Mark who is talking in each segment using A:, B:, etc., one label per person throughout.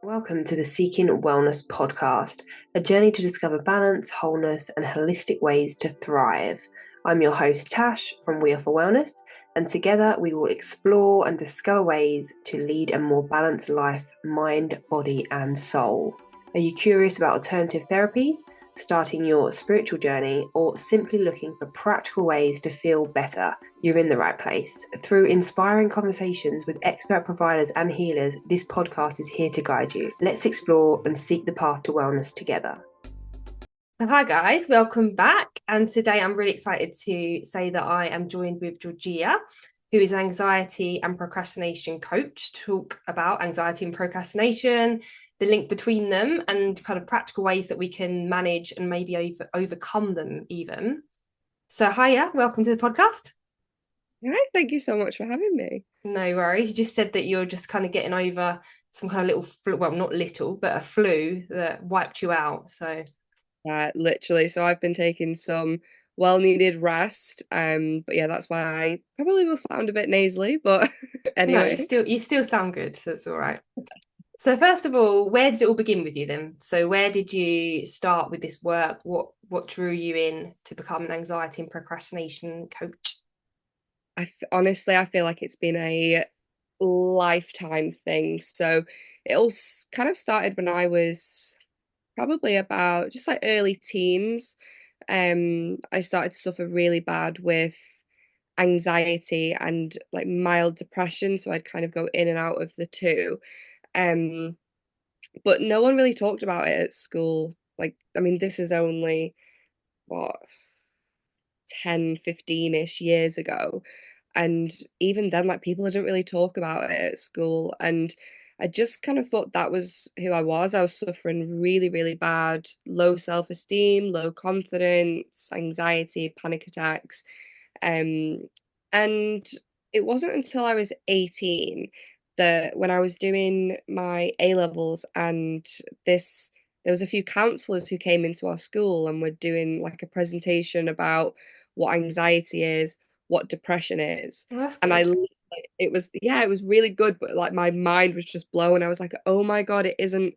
A: Welcome to the Seeking Wellness podcast, a journey to discover balance, wholeness, and holistic ways to thrive. I'm your host, Tash from We Are for Wellness, and together we will explore and discover ways to lead a more balanced life, mind, body, and soul. Are you curious about alternative therapies, starting your spiritual journey, or simply looking for practical ways to feel better? You're in the right place. Through inspiring conversations with expert providers and healers, this podcast is here to guide you. Let's explore and seek the path to wellness together. Hi guys, welcome back. And today I'm really excited to say that I am joined with Georgia, who is an anxiety and procrastination coach, to talk about anxiety and procrastination, the link between them, and kind of practical ways that we can manage and maybe overcome them even. So hiya, welcome to the podcast.
B: Hi, thank you so much for having me.
A: No worries. You just said that you're just kind of getting over some kind of little flu, well, not little, but a flu that wiped you out. So
B: Literally, so I've been taking some well-needed rest. But yeah, that's why I probably will sound a bit nasally, but
A: no,
B: anyway.
A: you still sound good, so it's all right. So first of all, where did it all begin with you then? So where did you start with this work? What drew you in to become an anxiety and procrastination coach?
B: Honestly, I feel like it's been a lifetime thing. So it all kind of started when I was probably about just like early teens. I started to suffer really bad with anxiety and like mild depression. So I'd kind of go in and out of the two. Um, but no one really talked about it at school. Like, I mean, this is only what 10, 15-ish years ago. And even then, like, people didn't really talk about it at school. And I just kind of thought that was who I was. I was suffering really, really bad, low self-esteem, low confidence, anxiety, panic attacks. Um, and it wasn't until I was 18 that when I was doing my A levels and this there was a few counselors who came into our school and were doing like a presentation about what anxiety is, what depression is.
A: Well, that's
B: And
A: good.
B: it was, yeah, it was really good, but like my mind was just blown. I was like, oh my God, it isn't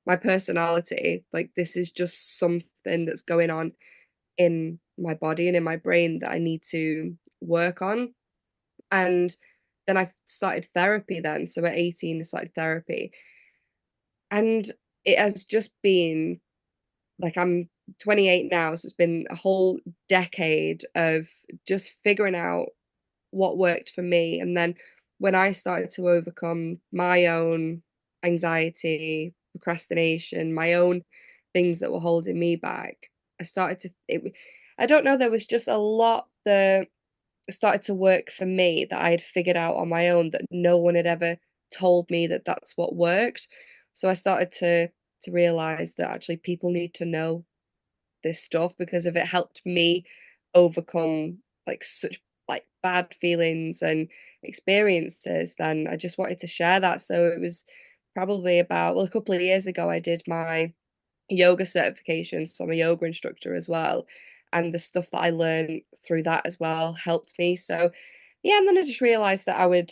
B: my personality. Like, this is just something that's going on in my body and in my brain that I need to work on. And then I started therapy then. So at 18, I started therapy. And it has just been like, I'm 28 now, so it's been a whole decade of just figuring out what worked for me. And then when I started to overcome my own anxiety, procrastination, my own things that were holding me back, I started to, I don't know, there was just a lot that started to work for me that I had figured out on my own that no one had ever told me that that's what worked. So I started to realize that actually people need to know this stuff, because if it helped me overcome like such like bad feelings and experiences, then I just wanted to share that. So it was probably about, well, a couple of years ago I did my yoga certification, so I'm a yoga instructor as well, and the stuff that I learned through that as well helped me. So yeah, and then I just realized that I would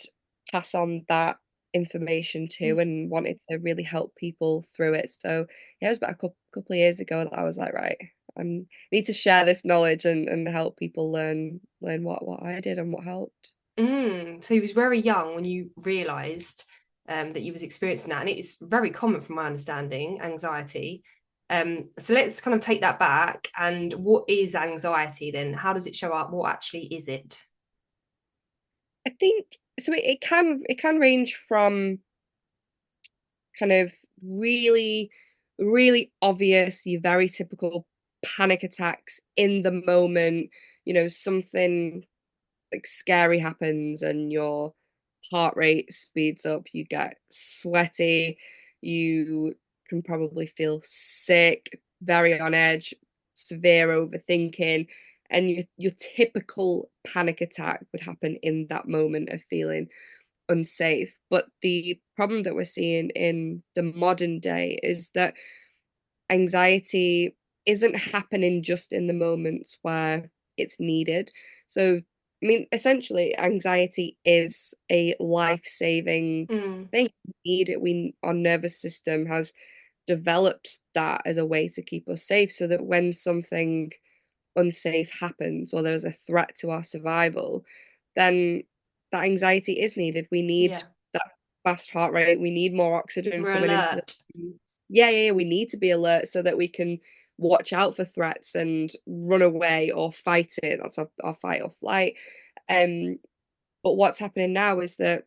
B: pass on that information too and wanted to really help people through it. So yeah, it was about a couple of years ago that I was like, right, I need to share this knowledge and help people learn what I did and what helped.
A: So you was very young when you realised that you was experiencing that, and it's very common from my understanding, anxiety. So let's kind of take that back. And what is anxiety then? How does it show up? What actually is it?
B: I think so. It can range from kind of really, really obvious, your very typical panic attacks in the moment. Something like scary happens and your heart rate speeds up, you get sweaty, you can probably feel sick, very on edge, severe overthinking, and your typical panic attack would happen in that moment of feeling unsafe. But the problem that we're seeing in the modern day is that anxiety isn't happening just in the moments where it's needed. So I mean, essentially, anxiety is a life-saving
A: Mm.
B: thing. We need it. Our nervous system has developed that as a way to keep us safe, so that when something unsafe happens or there's a threat to our survival, then that anxiety is needed. We need
A: Yeah.
B: that fast heart rate. We need more oxygen
A: We're
B: coming into the
A: alert.
B: yeah. We need to be alert so that we can watch out for threats and run away or fight it. That's our fight or flight. Um, but what's happening now is that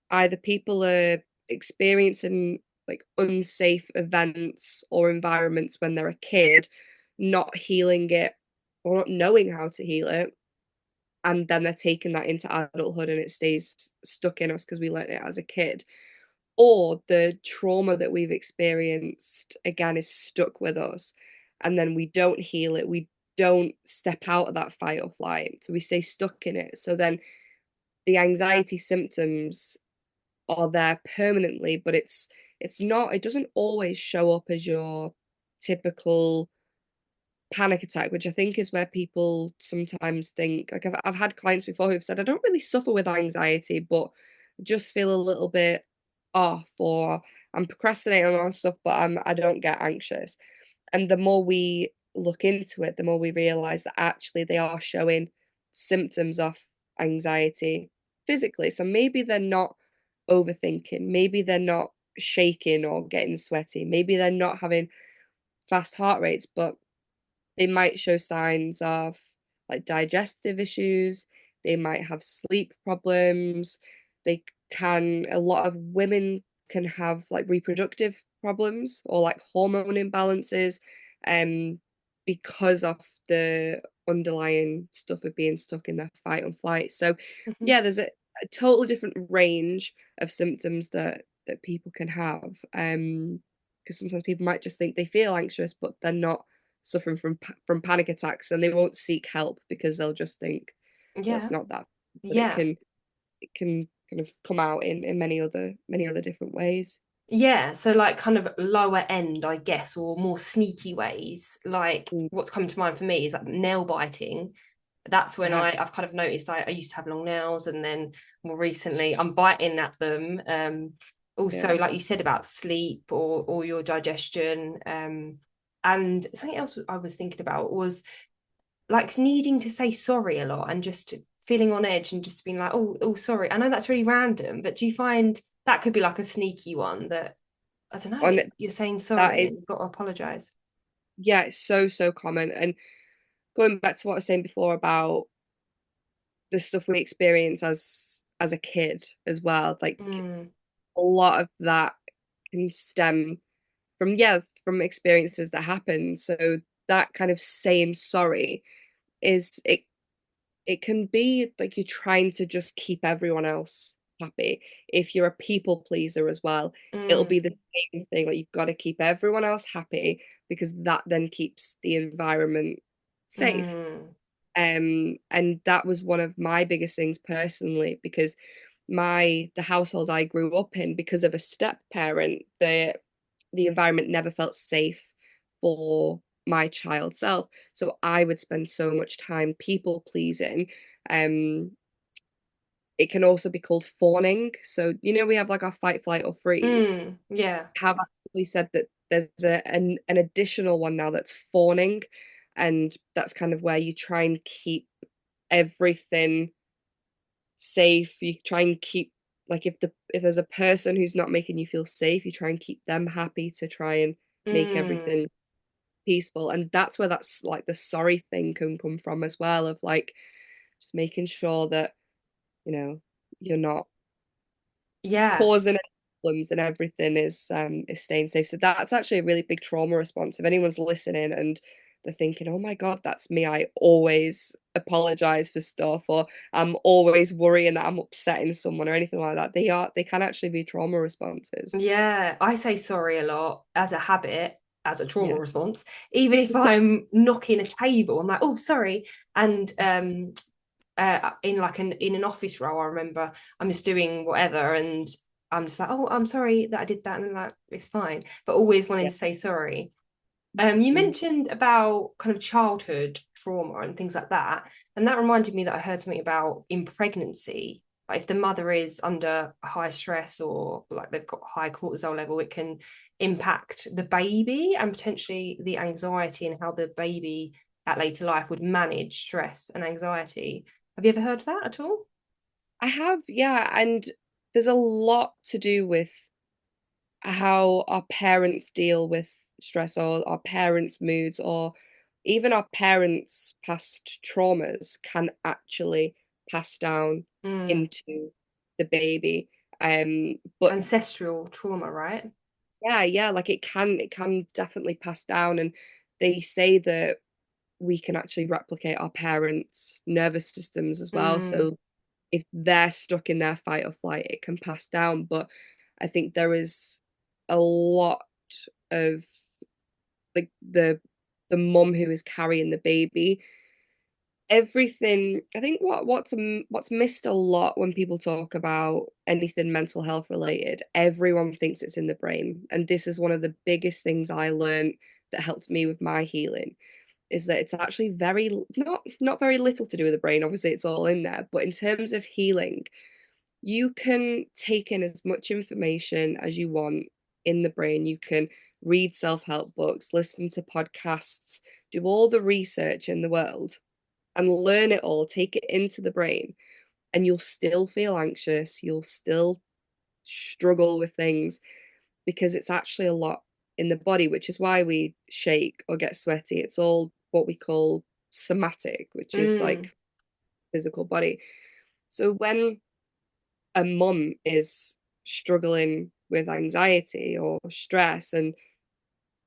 B: either people are experiencing like unsafe events or environments when they're a kid, not healing it or not knowing how to heal it, and then they're taking that into adulthood and it stays stuck in us because we learned it as a kid. Or the trauma that we've experienced again is stuck with us, and then we don't heal it. We don't step out of that fight or flight. So we stay stuck in it. So then the anxiety symptoms are there permanently, but it doesn't always show up as your typical panic attack, which I think is where people sometimes think, like I've had clients before who've said, I don't really suffer with anxiety, but just feel a little bit off, or I'm procrastinating on stuff, but I don't get anxious. And the more we look into it, the more we realize that actually they are showing symptoms of anxiety physically. So maybe they're not overthinking, maybe they're not shaking or getting sweaty, maybe they're not having fast heart rates, but they might show signs of like digestive issues, they might have sleep problems, a lot of women can have like reproductive problems or like hormone imbalances um because of the underlying stuff of being stuck in their fight and flight. So
A: Mhm.
B: yeah, there's a totally different range of symptoms that people can have. Because sometimes people might just think they feel anxious, but they're not suffering from panic attacks, and they won't seek help because they'll just think, well, it's
A: Yeah.
B: not that. But
A: Yeah.
B: it can kind of come out in many other different ways.
A: Yeah, so like kind of lower end, I guess, or more sneaky ways. Like
B: Mm,
A: what's come to mind for me is like nail biting. That's when
B: yeah,
A: I've kind of noticed I used to have long nails, and then more recently I'm biting at them. Also,
B: yeah.
A: like you said about sleep or your digestion. And something else I was thinking about was like needing to say sorry a lot and just feeling on edge and just being like, oh, sorry. I know that's really random, but do you find that could be like a sneaky one that I don't know,
B: On
A: you're saying
B: that
A: sorry and
B: is
A: then you've got to apologize.
B: Yeah, it's so common. And going back to what I was saying before about the stuff we experience as a kid as well, like
A: Mm,
B: a lot of that can stem from experiences that happen. So that kind of saying sorry is it can be like you're trying to just keep everyone else happy. If you're a people pleaser as well, it'll
A: mm,
B: be the same thing. Like you've got to keep everyone else happy because that then keeps the environment safe.
A: mm,
B: And that was one of my biggest things personally, because the household I grew up in, because of a step parent, the environment never felt safe for my child self. So I would spend so much time people pleasing. Um, it can also be called fawning. So we have like our fight, flight, or freeze.
A: yeah.
B: Have actually said that there's an additional one now that's fawning, and that's kind of where you try and keep everything safe. You try and keep, like, if there's a person who's not making you feel safe, you try and keep them happy to try and make
A: Mm,
B: everything peaceful. And that's where that's like the sorry thing can come from as well, of like just making sure that you know you're not
A: yeah.
B: causing any problems and everything is staying safe. So that's actually a really big trauma response. If anyone's listening and they're thinking, oh my God, that's me, I always apologize for stuff, or I'm always worrying that I'm upsetting someone or anything like that, they can actually be trauma responses.
A: Yeah. I say sorry a lot as a habit, as a trauma
B: Yeah.
A: response. Even if I'm knocking a table, I'm like, oh, sorry. And in like in an office role, I remember I'm just doing whatever and I'm just like, oh, I'm sorry that I did that, and like it's fine, but always wanting
B: Yeah.
A: to say sorry. You
B: Mm.
A: mentioned about kind of childhood trauma and things like that, and that reminded me that I heard something about in pregnancy. Like if the mother is under high stress or like they've got high cortisol level, it can impact the baby and potentially the anxiety and how the baby at later life would manage stress and anxiety. Have you ever heard of that at all?
B: I have, yeah, and there's a lot to do with how our parents deal with stress or our parents' moods or even our parents' past traumas can actually pass down
A: Mm.
B: into the baby. But
A: Ancestral trauma, right?
B: yeah, yeah, like it can definitely pass down, and they say that we can actually replicate our parents' nervous systems as well.
A: Mm.
B: So if they're stuck in their fight or flight, it can pass down. But I think there is a lot of like the mum who is carrying the baby. Everything, I think what's missed a lot when people talk about anything mental health related, everyone thinks it's in the brain. And this is one of the biggest things I learned that helped me with my healing is that it's actually not very little to do with the brain. Obviously, it's all in there, but in terms of healing, you can take in as much information as you want in the brain. You can read self-help books, listen to podcasts, do all the research in the world and learn it all, take it into the brain, and you'll still feel anxious, you'll still struggle with things because it's actually a lot in the body, which is why we shake or get sweaty. It's all what we call somatic, which is
A: Mm.
B: like physical body. So when a mum is struggling with anxiety or stress and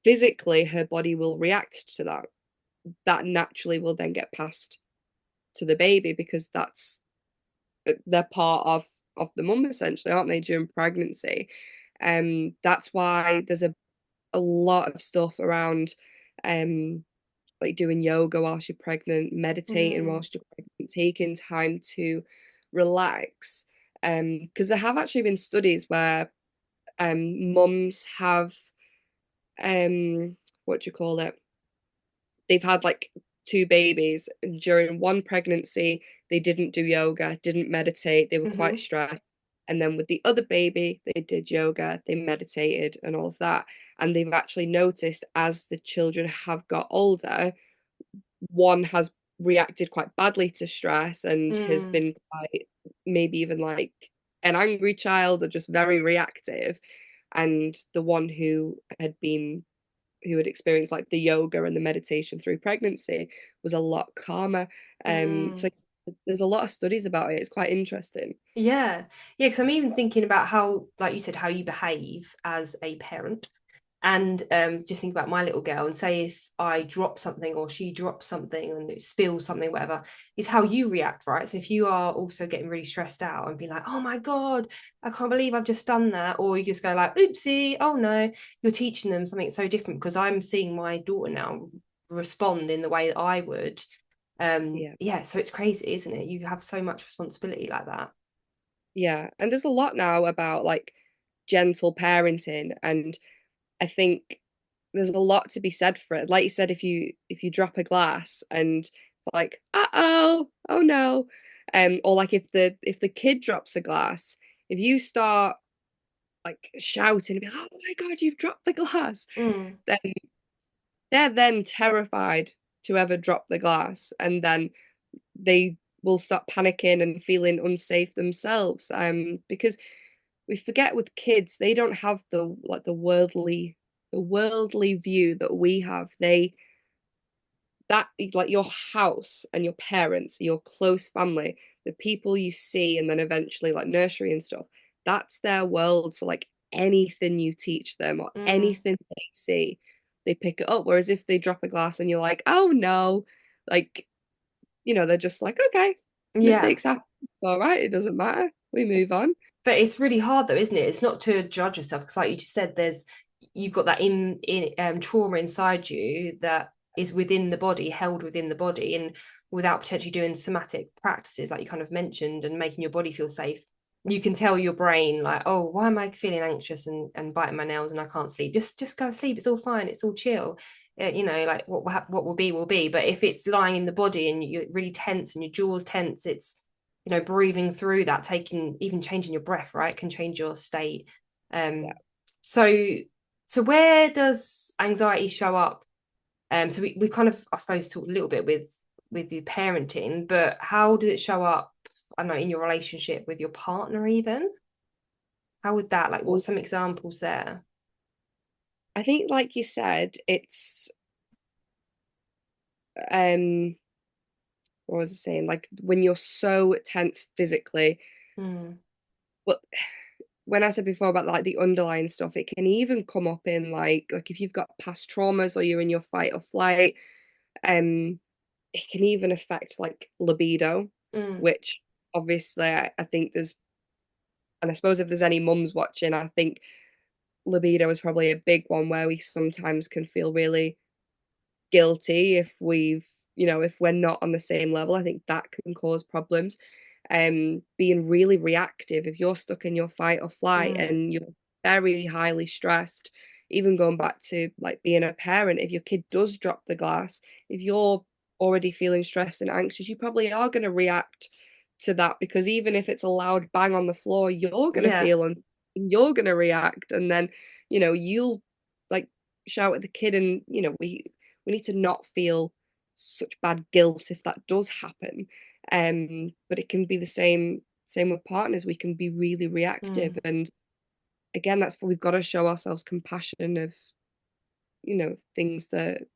B: physically her body will react to that, that naturally will then get passed to the baby because they're part of the mum essentially, aren't they, during pregnancy. That's why there's a lot of stuff around like doing yoga whilst you're pregnant, meditating
A: Mm.
B: whilst you're pregnant, taking time to relax. Because there have actually been studies where mums have um what do you call it? They've had like two babies, and during one pregnancy, they didn't do yoga, didn't meditate, they were quite
A: Mm-hmm.
B: stressed. And then with the other baby, they did yoga, they meditated, and all of that. And they've actually noticed as the children have got older, one has reacted quite badly to stress and has
A: Mm.
B: been quite, maybe even like an angry child or just very reactive. And the one who had experienced like the yoga and the meditation through pregnancy was a lot calmer. So
A: Mm.
B: there's a lot of studies about it. It's quite interesting.
A: Yeah. Yeah, because I'm even thinking about how, like you said, how you behave as a parent. And just think about my little girl and say if I drop something or she drops something and it spills something, whatever, is how you react, right? So if you are also getting really stressed out and be like, oh my God, I can't believe I've just done that. Or you just go like, oopsie, oh no, you're teaching them something so different because I'm seeing my daughter now respond in the way that I would.
B: Yeah.
A: Yeah, so it's crazy, isn't it? You have so much responsibility like that.
B: Yeah. And there's a lot now about like gentle parenting. And I think there's a lot to be said for it. Like you said, if you drop a glass and like, uh-oh, oh no. Or like if the kid drops a glass, if you start like shouting and be like, oh my God, you've dropped the glass,
A: Mm.
B: then they're then terrified to ever drop the glass. And then they will start panicking and feeling unsafe themselves. Because we forget with kids, they don't have the worldly view that we have. That like your house and your parents, your close family, the people you see, and then eventually like nursery and stuff, that's their world. So like anything you teach them or
A: Mm.
B: anything they see, they pick it up. Whereas if they drop a glass and you're like, oh no, like, they're just like, okay,
A: Yeah.
B: mistakes happen. It's all right. It doesn't matter. We move on.
A: But it's really hard though, isn't it? It's not to judge yourself because, like you just said, you've got that in trauma inside you that is within the body, held within the body, and without potentially doing somatic practices like you kind of mentioned and making your body feel safe, you can tell your brain like, oh, why am I feeling anxious and biting my nails and I can't sleep? Just go to sleep. It's all fine. It's all chill. like what will be will be. But if it's lying in the body and you're really tense and your jaw's tense, it's breathing through that, taking even changing your breath, right, can change your state.
B: Yeah.
A: um so where does anxiety show up? So we kind of, I suppose, talked a little bit with your parenting, but how did it show up, I don't know, in your relationship with your partner even? How would that, like, what's some examples there?
B: I think, like you said, it's um what was I saying? Like when you're so tense physically,
A: Mm,
B: but when I said before about like the underlying stuff, it can even come up in like if you've got past traumas or you're in your fight or flight, um, it can even affect like libido,
A: mm,
B: which obviously I think there's, and I suppose if there's any mums watching, I think libido is probably a big one where we sometimes can feel really guilty if if we're not on the same level. I think that can cause problems. Being really reactive, if you're stuck in your fight or flight
A: mm,
B: and you're very highly stressed, even going back to like being a parent, if your kid does drop the glass, if you're already feeling stressed and anxious, you probably are going to react to that, because even if it's a loud bang on the floor, you're going to
A: yeah.
B: feel and you're going to react. And then, you'll like shout at the kid, and we need to not feel such bad guilt if that does happen. But it can be the same with partners. We can be really reactive,
A: Mm,
B: and again, that's what we've got to show ourselves compassion of, things that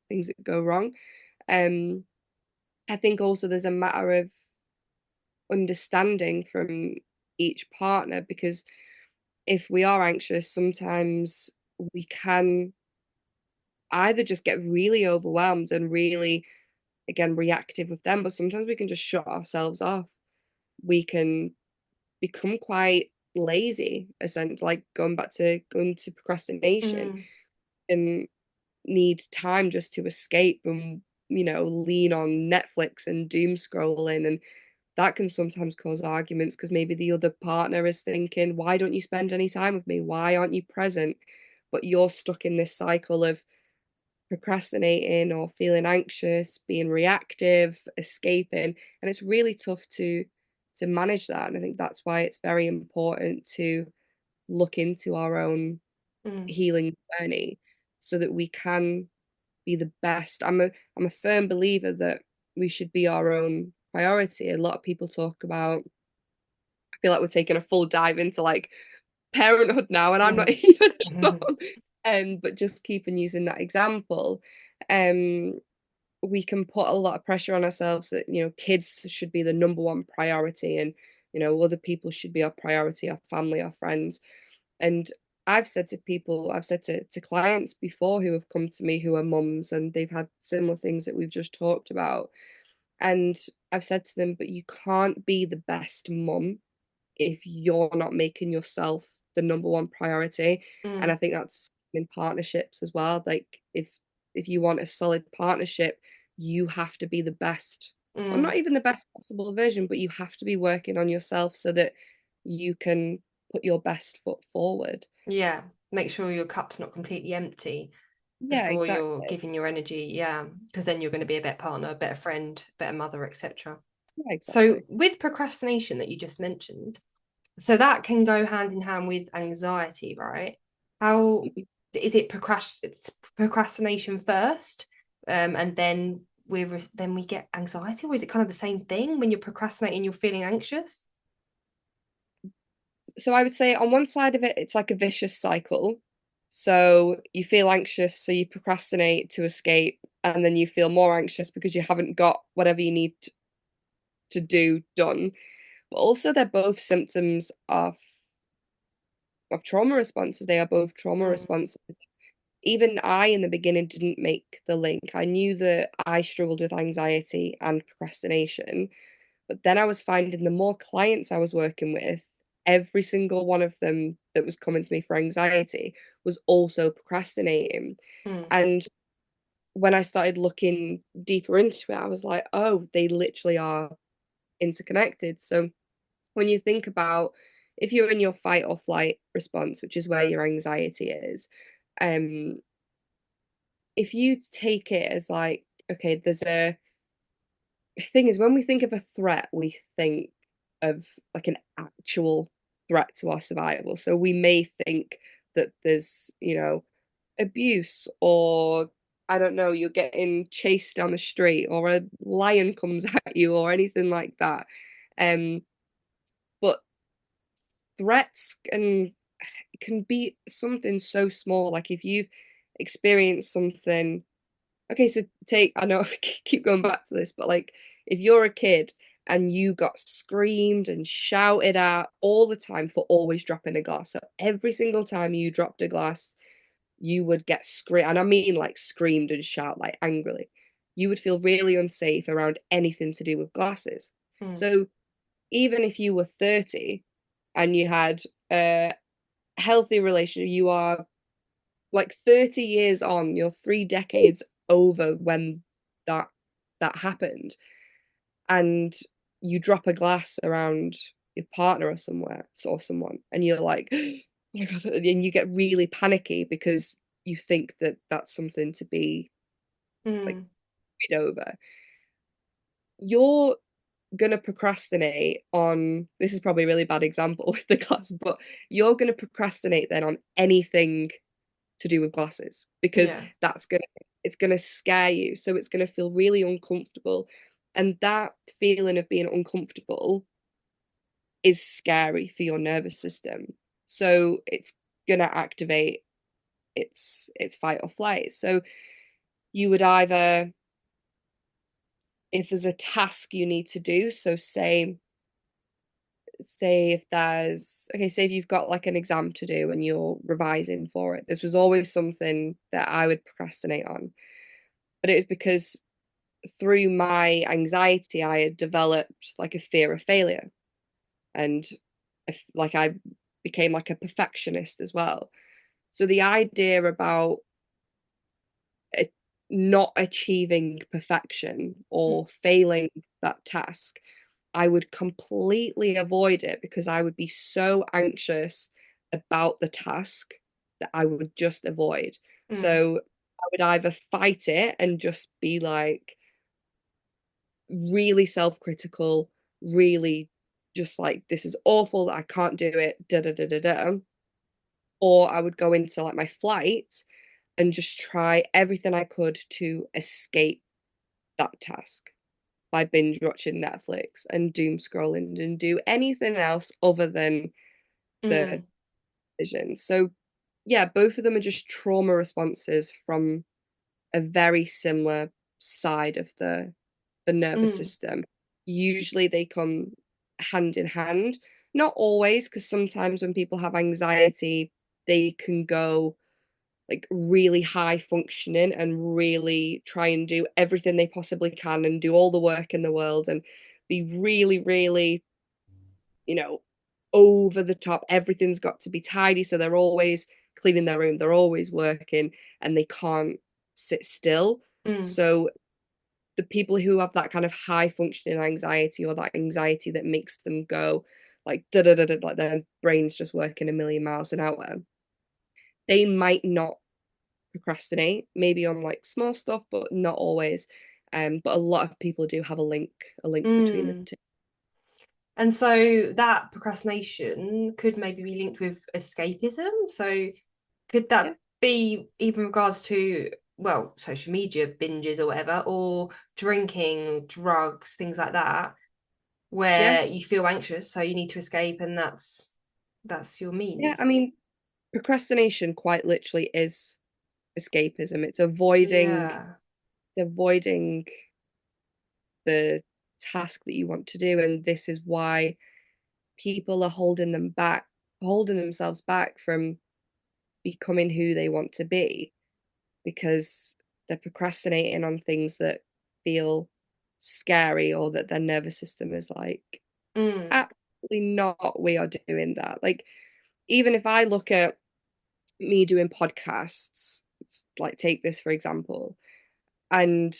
B: go wrong. Um, I think also there's a matter of understanding from each partner, because if we are anxious, sometimes we can either just get really overwhelmed and really, again, reactive with them, but sometimes we can just shut ourselves off. We can become quite lazy, essentially, like going to procrastination,
A: mm,
B: and need time just to escape and lean on Netflix and doom scrolling. And that can sometimes cause arguments, because maybe the other partner is thinking, why don't you spend any time with me, why aren't you present? But you're stuck in this cycle of procrastinating or feeling anxious, being reactive, escaping, and it's really tough to manage that. And I think that's why it's very important to look into our own
A: mm,
B: healing journey so that we can be the best. I'm a firm believer that we should be our own priority. A lot of people talk about, I feel like we're taking a full dive into like parenthood now, and I'm not
A: mm,
B: even a
A: mm,
B: mum. But just keeping using that example, um, we can put a lot of pressure on ourselves that, kids should be the number one priority, and, other people should be our priority, our family, our friends. And I've said to clients before who have come to me who are mums and they've had similar things that we've just talked about. And I've said to them, but you can't be the best mum if you're not making yourself the number one priority. And I
A: mm,
B: think that's in partnerships as well. Like if you want a solid partnership, you have to be the best, or not
A: mm.
B: even the best possible version, but you have to be working on yourself so that you can put your best foot forward.
A: Yeah, make sure your cup's not completely empty
B: Yeah,
A: before you're
B: exactly.
A: giving your energy. Yeah, because then you're going to be a better partner, a better friend, better mother, etc.
B: Yeah,
A: So
B: exactly.
A: with procrastination that you just mentioned, so that can go hand in hand with anxiety, right? How
B: Mhm.
A: is it, it's procrastination first, and then we get anxiety, or is it kind of the same thing? When you're procrastinating, you're feeling anxious?
B: So I would say on one side of it, it's like a vicious cycle. So you feel anxious, so you procrastinate to escape, and then you feel more anxious because you haven't got whatever you need to do done. But also, they're both symptoms of trauma responses. They are both trauma
A: Mm,
B: responses. Even I, in the beginning, didn't make the link. I knew that I struggled with anxiety and procrastination, but then I was finding the more clients I was working with, every single one of them that was coming to me for anxiety was also procrastinating.
A: mm,
B: And when I started looking deeper into it, I was like, oh, they literally are interconnected. So when you think about, if you're in your fight or flight response, which is where your anxiety is, um, if you take it as like, okay, there's a thing is when we think of a threat, we think of like an actual threat to our survival. So we may think that there's, abuse, or I don't know, you're getting chased down the street, or a lion comes at you, or anything like that. Um, but threats can be something so small. Like if you've experienced something. Okay, so I know I keep going back to this, but like if you're a kid and you got screamed and shouted at all the time for always dropping a glass. So every single time you dropped a glass, you would get screamed. And I mean like screamed and shout like angrily. You would feel really unsafe around anything to do with glasses.
A: Mm.
B: So even if you were 30 and you had a healthy relationship, you are like 30 years on, you're 3 decades over when that that happened, and you drop a glass around your partner or somewhere or someone, and you're like, oh my god, and you get really panicky because you think that that's something to be like
A: Mm.
B: worried over. You're gonna procrastinate on, this is probably a really bad example with the glass, but you're gonna procrastinate then on anything to do with glasses, because
A: Yeah.
B: it's gonna scare you, so it's gonna feel really uncomfortable, and that feeling of being uncomfortable is scary for your nervous system, so it's gonna activate its fight or flight. So you would either, if there's a task you need to do, so say if there's, okay, say if you've got like an exam to do and you're revising for it, this was always something that I would procrastinate on. But it was because through my anxiety, I had developed like a fear of failure. And like I became like a perfectionist as well. So the idea about it not achieving perfection
A: Mm.
B: or failing that task, I would completely avoid it because I would be so anxious about the task that I would just avoid.
A: Mm.
B: So I would either fight it and just be like really self-critical, really just like, this is awful, I can't do it, da da da da da. Or I would go into like my flight and just try everything I could to escape that task by binge watching Netflix and doom scrolling and do anything else other than the
A: Mm.
B: vision. So yeah, both of them are just trauma responses from a very similar side of the nervous
A: Mm.
B: system. Usually they come hand in hand. Not always, because sometimes when people have anxiety, they can go like really high functioning and really try and do everything they possibly can and do all the work in the world and be really, really, you know, over the top. Everything's got to be tidy. So they're always cleaning their room, they're always working, and they can't sit still.
A: Mm.
B: So the people who have that kind of high functioning anxiety, or that anxiety that makes them go like da da da da, like their brain's just working a million miles an hour, they might not procrastinate, maybe on like small stuff, but not always. But a lot of people do have a link between the
A: Mm.
B: two.
A: And so that procrastination could maybe be linked with escapism. So could
B: Yeah,
A: that be even regards to, well, social media binges or whatever, or drinking, drugs, things like that,
B: yeah,
A: where you feel anxious, so you need to escape, and that's your
B: yeah. I
A: means.
B: mean, procrastination quite literally is escapism. It's avoiding the task that you want to do, and this is why people are holding themselves back from becoming who they want to be, because they're procrastinating on things that feel scary, or that their nervous system is like,
A: Mm.
B: absolutely not, we are doing that. Like, even if I look at me doing podcasts, like take this for example, and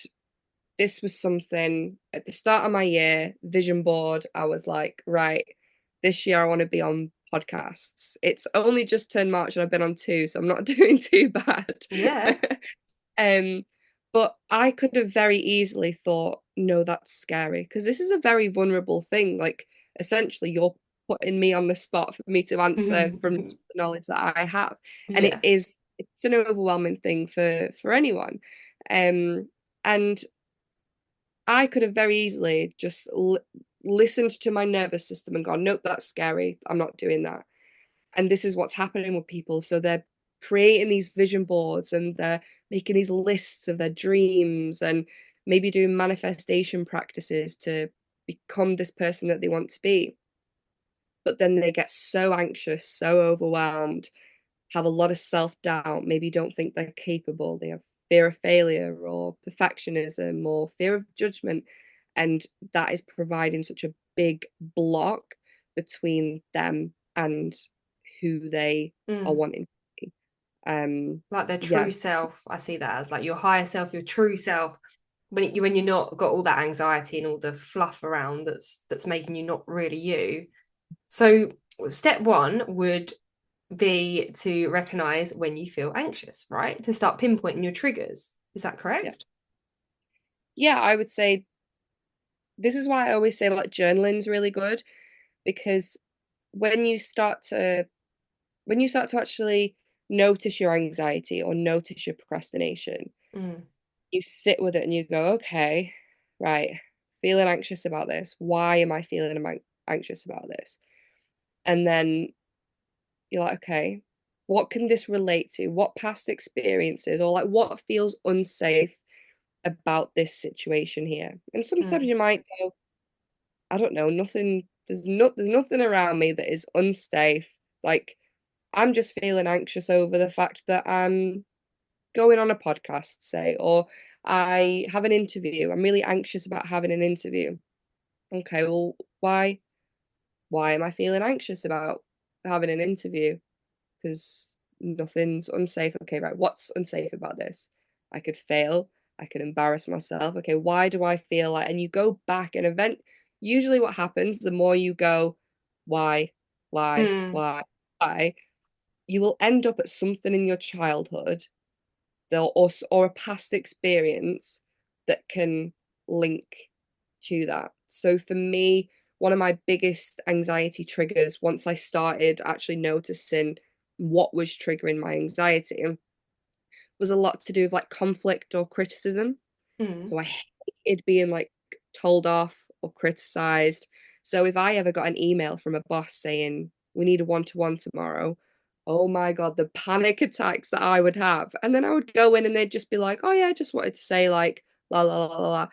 B: this was something at the start of my year, vision board, I was like, right, this year I want to be on podcasts. It's only just turned March and I've been on two, so I'm not doing too bad.
A: Yeah.
B: Um, but I could have very easily thought, no, that's scary because this is a very vulnerable thing. Like, essentially, you're putting me on the spot for me to answer from the knowledge that I have, and
A: Yeah.
B: it's an overwhelming thing for anyone. And I could have very easily just listened to my nervous system and gone, nope, that's scary. I'm not doing that. And this is what's happening with people. So they're creating these vision boards and they're making these lists of their dreams and maybe doing manifestation practices to become this person that they want to be. But then they get so anxious, so overwhelmed, have a lot of self-doubt, maybe don't think they're capable, they have fear of failure or perfectionism or fear of judgment, and that is providing such a big block between them and who they are
A: Mm.
B: wanting to be.
A: Like their true
B: Yes,
A: self. I see that as like your higher self, your true self. When you're not got all that anxiety and all the fluff around that's making you not really you. So step one would be to recognize when you feel anxious, right? To start pinpointing your triggers. Is that
B: yeah.
A: correct?
B: Yeah, I would say this is why I always say like journaling's really good because when you start to when you start to actually notice your anxiety or notice your procrastination,
A: Mm,
B: you sit with it and you go, okay, right, feeling anxious about this. Why am I feeling anxious about this? And then you're like, okay, what can this relate to? What past experiences or like what feels unsafe about this situation here? And sometimes
A: mm,
B: you might go, I don't know, nothing, there's nothing around me that is unsafe. Like I'm just feeling anxious over the fact that I'm going on a podcast, say, or I have an interview. I'm really anxious about having an interview. Okay, well, why? Why am I feeling anxious about having an interview? Because nothing's unsafe. Okay, right. What's unsafe about this? I could fail. I could embarrass myself. Okay, why do I feel like? And you go back and usually what happens, the more you go, why,
A: mm,
B: why, you will end up at something in your childhood or a past experience that can link to that. So for me, one of my biggest anxiety triggers once I started actually noticing what was triggering my anxiety was a lot to do with like conflict or criticism.
A: mm,
B: So I hated being like told off or criticized. So if I ever got an email from a boss saying, we need a one-to-one tomorrow, oh my God, the panic attacks that I would have. And then I would go in and they'd just be like, oh yeah, I just wanted to say like, la la la la la.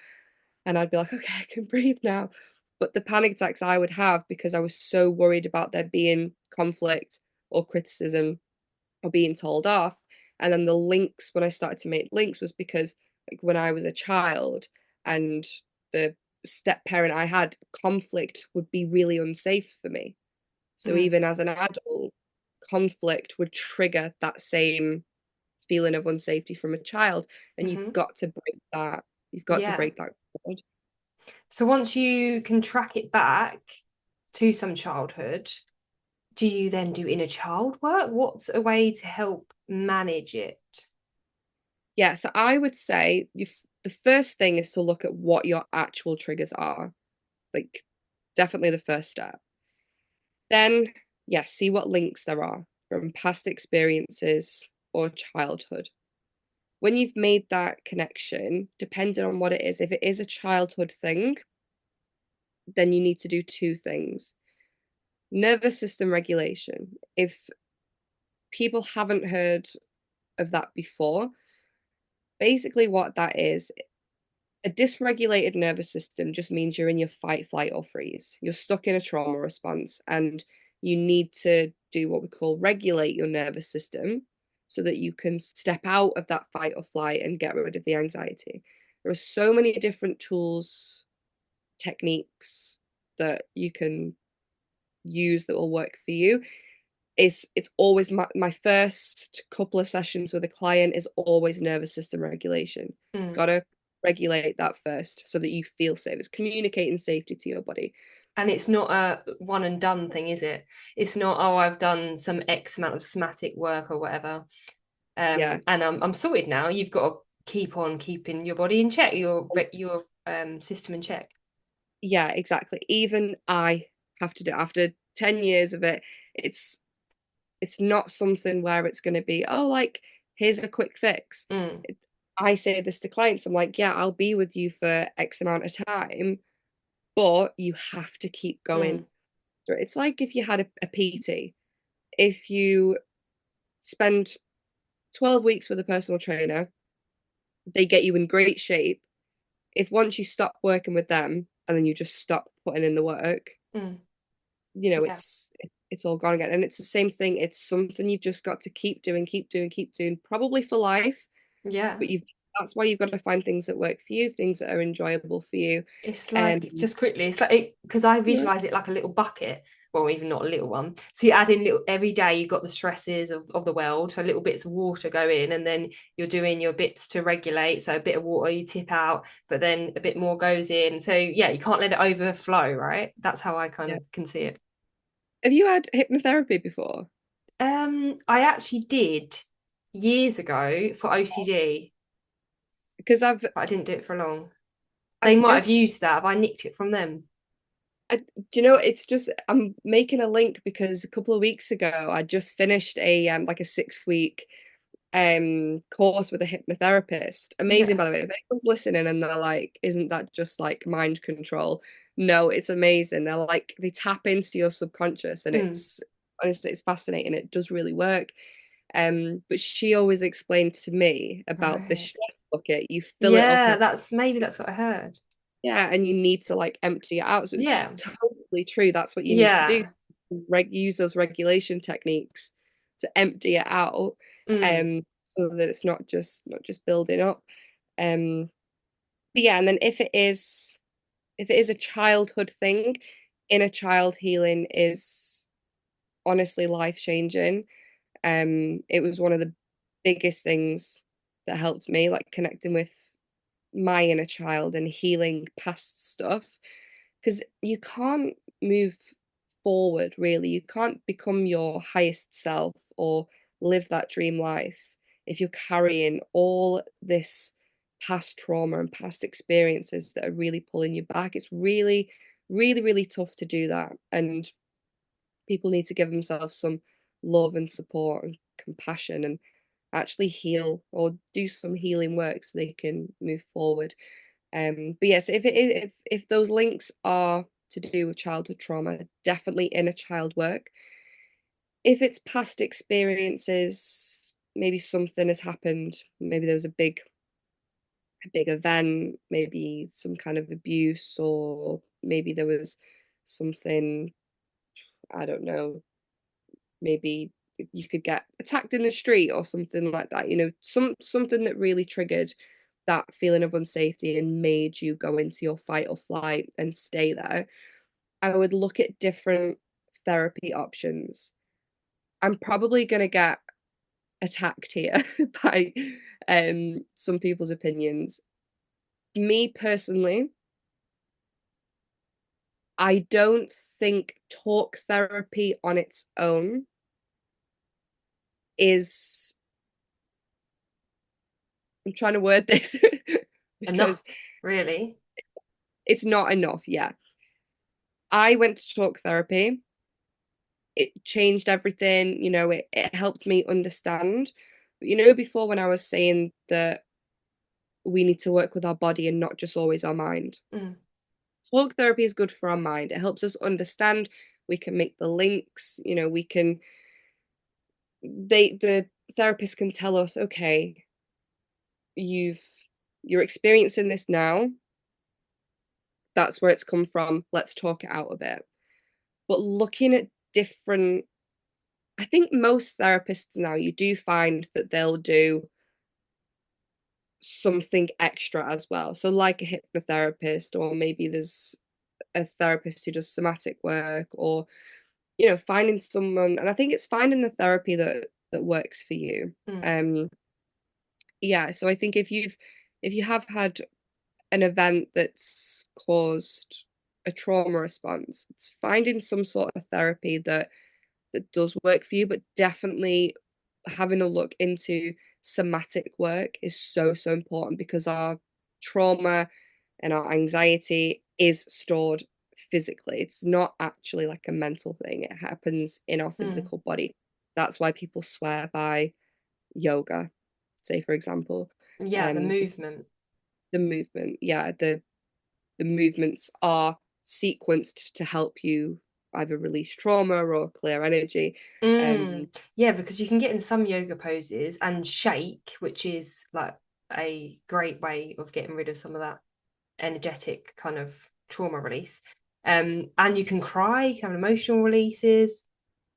B: And I'd be like, okay, I can breathe now. But the panic attacks I would have because I was so worried about there being conflict or criticism or being told off. And then the links, when I started to make links, was because like when I was a child and the step parent I had, conflict would be really unsafe for me. So
A: mm,
B: even as an adult, conflict would trigger that same feeling of unsafety from a child. And you've
A: mm-hmm.
B: got to break that. You've got to
A: Yeah.
B: break that code.
A: So once you can track it back to some childhood, do you then do inner child work? What's a way to help manage it?
B: Yeah, so I would say the first thing is to look at what your actual triggers are. Like, definitely the first step. Then, yes, see what links there are from past experiences or childhood. When you've made that connection, depending on what it is, if it is a childhood thing, then you need to do two things. Nervous system regulation. If people haven't heard of that before, basically what that is, a dysregulated nervous system just means you're in your fight, flight, or freeze. You're stuck in a trauma response and you need to do what we call regulate your nervous system so that you can step out of that fight or flight and get rid of the anxiety. There are so many different tools, techniques that you can use that will work for you. It's always my first couple of sessions with a client is always nervous system regulation.
A: Mm.
B: Gotta regulate that first so that you feel safe. It's communicating safety to your body.
A: And it's not a one and done thing, is it? It's not, oh, I've done some X amount of somatic work or whatever.
B: Yeah,
A: And I'm sorted now. You've got to keep on keeping your body in check, your system in check.
B: Yeah, exactly. Even I have to do it. After 10 years of it. It's not something where it's going to be, oh, like, here's a quick fix.
A: Mm,
B: I say this to clients. I'm like, yeah, I'll be with you for X amount of time, but you have to keep going.
A: mm,
B: It's like if you had a PT, if you spend 12 weeks with a personal trainer, they get you in great shape. If once you stop working with them and then you just stop putting in the work,
A: mm. Yeah,
B: it's all gone again. And it's the same thing. It's something you've just got to keep doing, keep doing, keep doing, probably for life.
A: yeah.
B: But you've that's why you've got to find things that work for you, things that are enjoyable for you.
A: It's
B: Um,
A: like, just quickly, it's like, because I
B: yeah,
A: visualize it like a little bucket, well, even not a little one. So you add in little, every day you've got the stresses of the world. So little bits of water go in, and then you're doing your bits to regulate. So a bit of water you tip out, but then a bit more goes in. So yeah, you can't let it overflow, right? That's how I kind
B: yeah.
A: of can see it.
B: Have you had hypnotherapy before?
A: I actually did years ago for OCD,
B: Because
A: but I didn't do it for long. They
B: I've
A: might have
B: just
A: used that. Have I nicked it from them?
B: do you know, it's just I'm making a link because a couple of weeks ago I just finished a like a 6 week course with a hypnotherapist. Amazing,
A: Yeah.
B: by the way. If anyone's listening and they're like, isn't that just like mind control? No, it's amazing. They're like they tap into your subconscious and
A: Mm.
B: it's honestly it's fascinating. It does really work. But she always explained to me about the
A: Right.
B: stress bucket. You fill it up
A: Yeah,
B: every
A: that's what I heard.
B: yeah, and you need to like empty it out. So it's
A: Yeah.
B: totally true. That's what you need to do.
A: Yeah.
B: Use those regulation techniques to empty it out,
A: Mm.
B: so that it's not just building up. Um, but yeah, and then if it is a childhood thing, inner child healing is honestly life changing. It was one of the biggest things that helped me, like connecting with my inner child and healing past stuff because you can't move forward really. You can't become your highest self or live that dream life if you're carrying all this past trauma and past experiences that are really pulling you back. It's really, really, really tough to do that. And people need to give themselves some love and support and compassion and actually heal or do some healing work so they can move forward. But yes, if it is, if those links are to do with childhood trauma, definitely inner child work. If it's past experiences, maybe something has happened. Maybe there was a big event, maybe some kind of abuse, or maybe there was something, I don't know, maybe you could get attacked in the street or something like that. Something that really triggered that feeling of unsafety and made you go into your fight or flight and stay there. I would look at different therapy options. I'm probably going to get attacked here by some people's opinions. Me personally, I don't think talk therapy on its own is, I'm trying to word this
A: Enough,
B: because
A: really.
B: it's not enough. Yeah. I went to talk therapy. It changed everything. It helped me understand. But before when I was saying that we need to work with our body and not just always our mind,
A: Mm.
B: talk therapy is good for our mind. It helps us understand. We can make the links. The therapist can tell us, okay, you've you're experiencing this now. That's where it's come from. Let's talk it out a bit. But looking at different, I think most therapists now, you do find that they'll do something extra as well. So, like a hypnotherapist, or maybe there's a therapist who does somatic work, or finding someone. And I think it's finding the therapy that works for you.
A: Mm.
B: Um, yeah. So I think if you have had an event that's caused a trauma response, it's finding some sort of therapy that does work for you, but definitely having a look into somatic work is so, so important because our trauma and our anxiety is stored physically. It's not actually like a mental thing. It happens in our
A: Mm.
B: physical body. That's why people swear by yoga, say for example.
A: Yeah, the
B: Um,
A: movement.
B: the movement, yeah, the movements are sequenced to help you either release trauma or clear energy. Um,
A: Yeah, because you can get in some yoga poses and shake, which is like a great way of getting rid of some of that energetic kind of trauma release. And you can cry, you can have emotional releases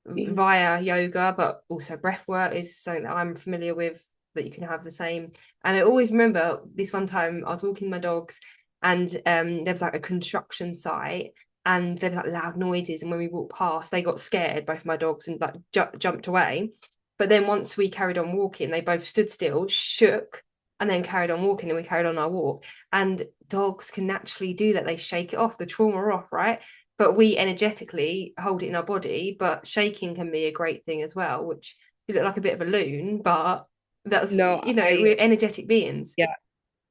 B: mm,
A: via yoga, but also breath work is something that I'm familiar with, that you can have the same. And I always remember this one time I was walking my dogs, and there was like a construction site, and there was like loud noises, and when we walked past they got scared, both my dogs, and like jumped away. But then once we carried on walking, they both stood still, shook, and then carried on walking, and we carried on our walk. And dogs can naturally do that, they shake it off, the trauma off, right? But we energetically hold it in our body. But shaking can be a great thing as well, which you look like a bit of a loon, but that's,
B: no,
A: you know,
B: I
A: we're energetic beings.
B: yeah,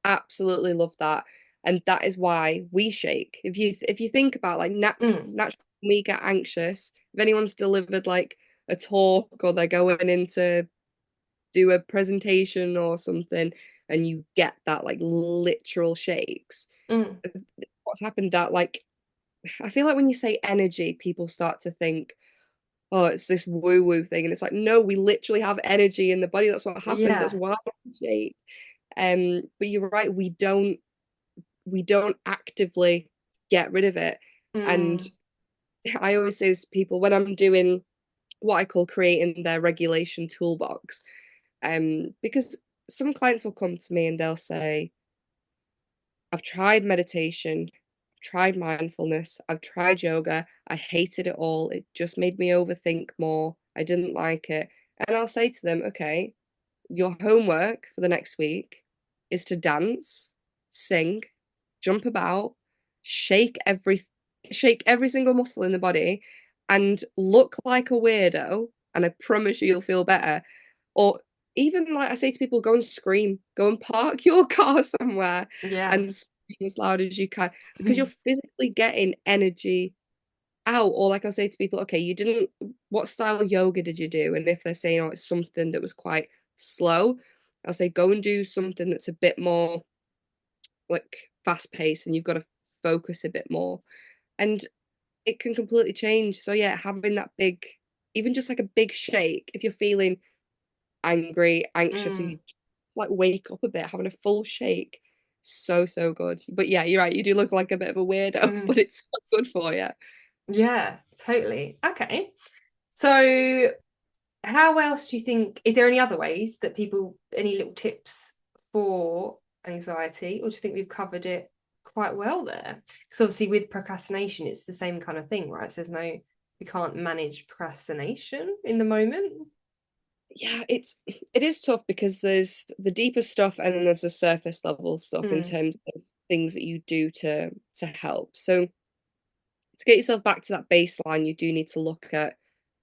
B: absolutely love that. And that is why we shake. If you think about like
A: Mm,
B: naturally when we get anxious, if anyone's delivered like a talk or they're going in to do a presentation or something and you get that like literal shakes,
A: mm,
B: what's happened that like I feel like when you say energy, people start to think, oh, it's this woo woo thing. And it's like, no, we literally have energy in the body. That's what happens. That's
A: yeah.
B: why we shake. But you're right, we don't actively get rid of it. And
A: Mm,
B: I always say to people when I'm doing what I call creating their regulation toolbox, because some clients will come to me and they'll say, I've tried meditation, I've tried mindfulness, I've tried yoga. I hated it all. It just made me overthink more. I didn't like it. And I'll say to them, okay, your homework for the next week is to dance, sing, jump about, shake every shake every single muscle in the body and look like a weirdo, and I promise you you'll feel better. Or even like I say to people, go and scream, go and park your car somewhere
A: yeah.
B: and scream as loud as you can because you're physically getting energy out. Or like I'll say to people, okay, you didn't, what style of yoga did you do? And if they're saying, oh, it's something that was quite slow, I'll say, go and do something that's a bit more like fast paced and you've got to focus a bit more. And it can completely change. So yeah, having that big, even just like a big shake, if you're feeling angry, anxious, or
A: Mm,
B: you just like wake up a bit, having a full shake. So, so good. But yeah, you're right. You do look like a bit of a weirdo, but
A: mm.
B: it's so good for you.
A: Yeah, totally. Okay. So how else do you think, is there any other ways that people, any little tips for anxiety, or do you think we've covered it quite well there? Because obviously with procrastination, it's the same kind of thing, right? So there's no, we can't manage procrastination in the moment.
B: Yeah, it is tough because there's the deeper stuff and then there's the surface level stuff in
A: Mm,
B: terms of things that you do to help. So to get yourself back to that baseline, you do need to look at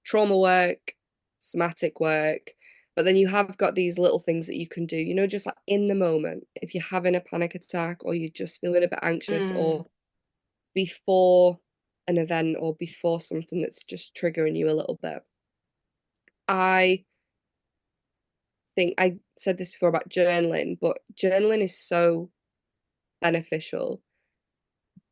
B: trauma work, somatic work, but then you have got these little things that you can do, just like in the moment, if you're having a panic attack or you're just feeling a bit anxious
A: mm,
B: or before an event or before something that's just triggering you a little bit. I think I said this before about journaling, but journaling is so beneficial,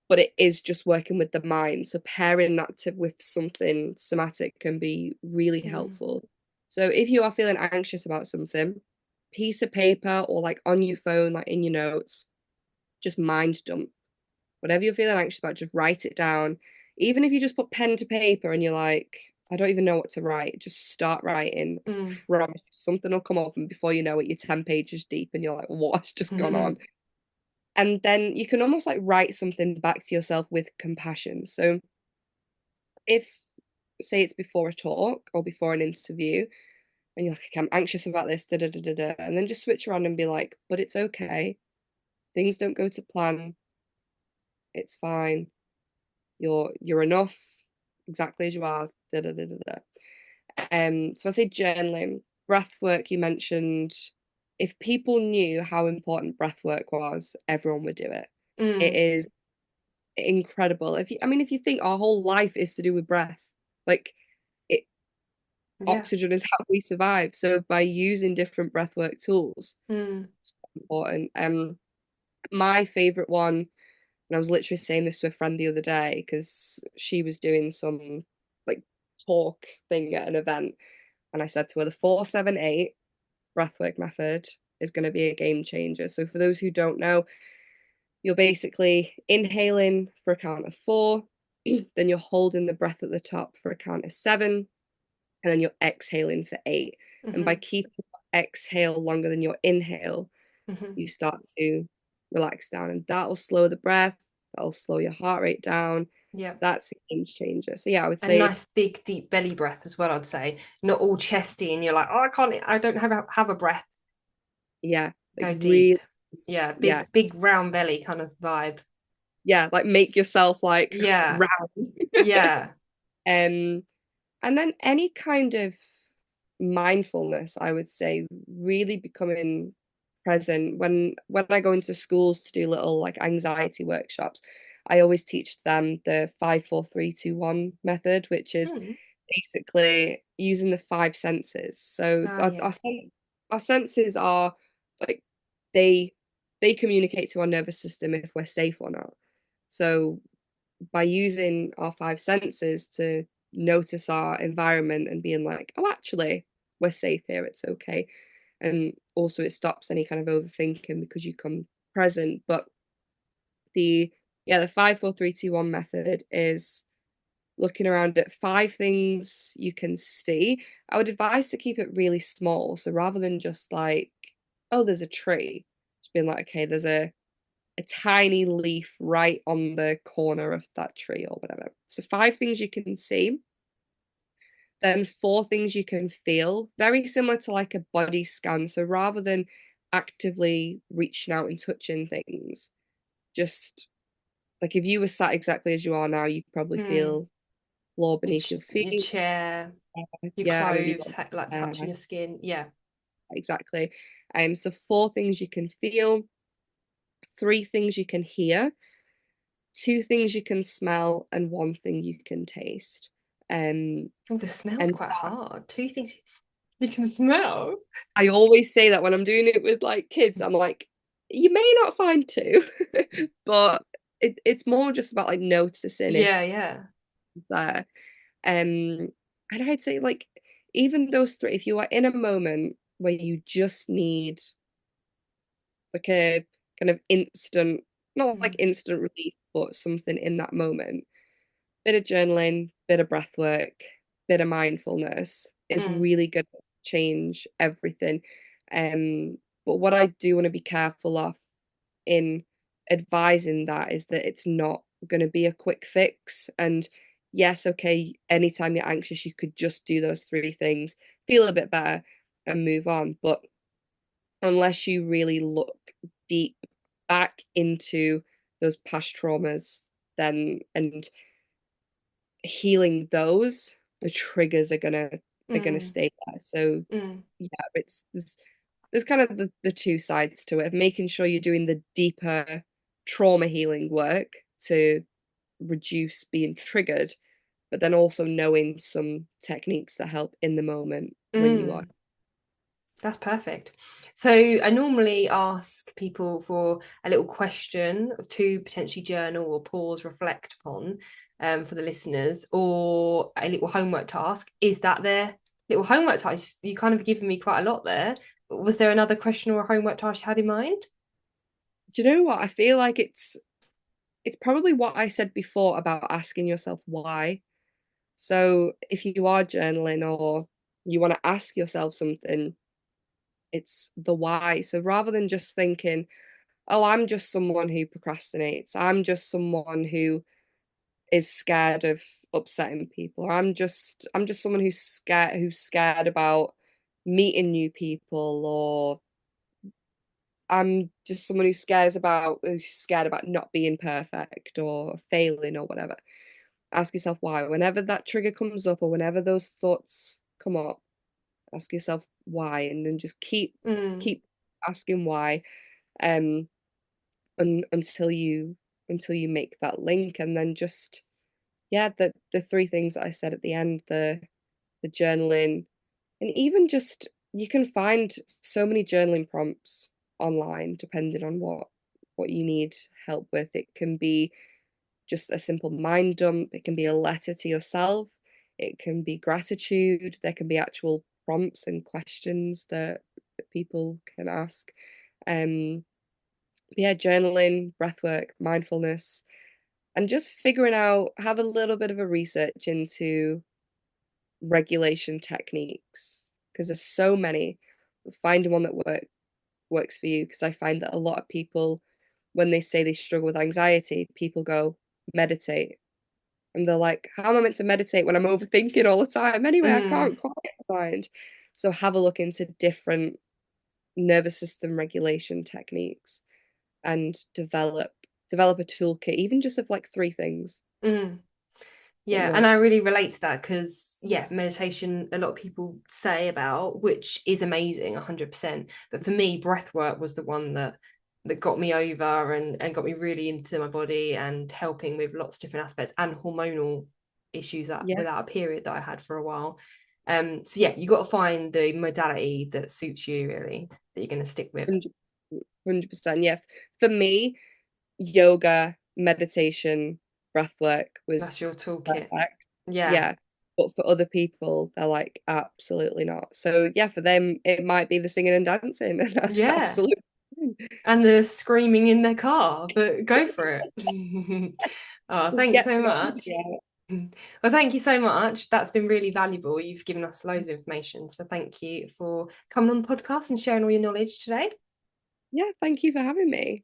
B: but it is just working with the mind. So pairing that with something somatic can be really
A: mm,
B: helpful. So if you are feeling anxious about something, piece of paper or like on your phone, like in your notes, just mind dump. Whatever you're feeling anxious about, just write it down. Even if you just put pen to paper and you're like, I don't even know what to write, just start writing. I
A: mm,
B: promise something will come up, and before you know it, you're 10 pages deep and you're like, what's just gone on?
A: mm,
B: And then you can almost like write something back to yourself with compassion. So if, say, it's before a talk or before an interview, and you're like, I'm anxious about this, da da da da da, and then just switch around and be like, but it's okay. Things don't go to plan. It's fine. You're enough exactly as you are. Da, da, da, da, da. So I say journaling, breath work you mentioned. if people knew how important breath work was, everyone would do it. It
A: Mm.
B: is incredible. If you think our whole life is to do with breath, like it,
A: Yeah.
B: oxygen is how we survive. So by using different breathwork tools,
A: Mm.
B: it's important. My favorite one, and I was literally saying this to a friend the other day because she was doing some like talk thing at an event, and I said to her, the 4-7-8 breathwork method is going to be a game changer. So for those who don't know, you're basically inhaling for a count of 4, then you're holding the breath at the top for a count of 7, and then you're exhaling for 8. And by
A: Mm-hmm.
B: keeping your exhale longer than your inhale,
A: Mm-hmm.
B: you start to relax down, and that'll slow the breath, that'll slow your heart rate down.
A: Yeah.
B: That's a game changer. So yeah, I would
A: A
B: say
A: nice big deep belly breath as well, I'd say. Not all chesty and you're like, oh, I don't have a breath.
B: yeah, like
A: Go deep.
B: really,
A: Yeah,
B: yeah,
A: big round belly kind of vibe.
B: yeah, like make yourself like
A: Yeah.
B: round.
A: Yeah.
B: um And then any kind of mindfulness, I would say, really becoming present. When I go into schools to do little like anxiety workshops, I always teach them the 5-4-3-2-1 method, which is
A: Mm.
B: basically using the five senses. So
A: Oh yeah.
B: our senses are like they they communicate to our nervous system if we're safe or not. So by using our five senses to notice our environment and being like, oh, actually, we're safe here, it's okay. And also, it stops any kind of overthinking because you come present. But the yeah, the 5-4-3-2-1 method is looking around at five things you can see. I would advise to keep it really small. So rather than just like, oh, there's a tree, just being like, okay, there's a tiny leaf right on the corner of that tree or whatever. So five things you can see, then four things you can feel, very similar to like a body scan. So rather than actively reaching out and touching things, just like if you were sat exactly as you are now, you'd probably
A: Mm.
B: feel floor beneath your
A: Your
B: feet.
A: chair, your
B: Yeah, maybe
A: clothes, like touching
B: uh,
A: your skin. Yeah.
B: exactly. So four things you can feel, three things you can hear, two things you can smell, and one thing you can taste. Um,
A: Oh, the smell's
B: and
A: quite hard. Two things you can smell.
B: I always say that when I'm doing it with like kids, I'm like, you may not find two, but it's more just about like noticing if
A: Yeah, yeah.
B: it's there. Um, and I'd say like even those three, if you are in a moment where you just need like a kind of instant, not like
A: Mm.
B: instant relief, but something in that moment, bit of journaling, bit of breath work, bit of mindfulness is
A: Mm.
B: really going to change everything. But what I do want to be careful of in advising that is that it's not going to be a quick fix. And yes, okay, anytime you're anxious, you could just do those three things, feel a bit better, and move on. But unless you really look deep back into those past traumas, then and healing those, the triggers are gonna
A: Mm.
B: stay there. So
A: Mm.
B: yeah, there's kind of the two sides to it of making sure you're doing the deeper trauma healing work to reduce being triggered, but then also knowing some techniques that help in the moment when you are.
A: Mm. That's perfect. So I normally ask people for a little question to potentially journal or pause, reflect upon for the listeners, or a little homework task. Is that their little homework task? You kind of given me quite a lot there. Was there another question or a homework task you had in mind?
B: Do you know what? I feel like it's probably what I said before about asking yourself why. So if you are journaling or you want to ask yourself something, it's the why. So rather than just thinking, oh, I'm just someone who procrastinates, I'm just someone who is scared of upsetting people, or I'm just someone who's scared about meeting new people, or I'm just someone who's scared about not being perfect or failing or whatever. Ask yourself why. Whenever that trigger comes up or whenever those thoughts come up, ask yourself why, and then just keep
A: Mm.
B: keep asking why, um, until you make that link, and then just yeah, the three things that I said at the end, the journaling, and even just you can find so many journaling prompts online depending on what you need help with. It can be just a simple mind dump, it can be a letter to yourself, it can be gratitude, there can be actual prompts and questions that people can ask. Um, yeah, journaling, breathwork, mindfulness, and just figuring out, have a little bit of a research into regulation techniques because there's so many. Find one that works for you, because I find that a lot of people, when they say they struggle with anxiety, people go meditate, and they're like, how am I meant to meditate when I'm overthinking all the time anyway? I
A: Mm,
B: can't quiet my mind. So have a look into different nervous system regulation techniques and develop a toolkit, even just of like three things
A: mm.
B: that
A: Yeah, and
B: work.
A: I really relate to that because, yeah, meditation, a lot of people say about, which is amazing, 100%. But for me, breath work was the one that got me over and got me really into my body and helping with lots of different aspects and hormonal issues that
B: Yeah,
A: without a period that I had for a while. So yeah, you got to find the modality that suits you really, that you're going to stick with.
B: 100%. 100%. Yeah. For me, yoga, meditation, breath work
A: That's your
B: was
A: toolkit.
B: perfect.
A: Yeah.
B: Yeah. But for other people, they're like, absolutely not. So yeah, for them, it might be the singing and dancing, and that's
A: Yeah.
B: absolutely fine.
A: And the screaming in their car, but go for it. Oh,
B: Just
A: thanks
B: get
A: so
B: the
A: much.
B: energy out.
A: Well, thank you so much. That's been really valuable. You've given us loads of information. So thank you for coming on the podcast and sharing all your knowledge today.
B: Yeah, thank you for having me.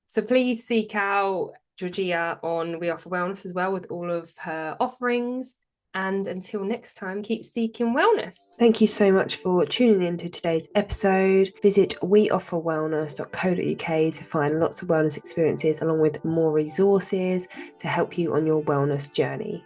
A: So please seek out Georgia on We Offer Wellness as well with all of her offerings. And until next time, keep seeking wellness. Thank you so much for tuning into today's episode. Visit weofferwellness.co.uk to find lots of wellness experiences along with more resources to help you on your wellness journey.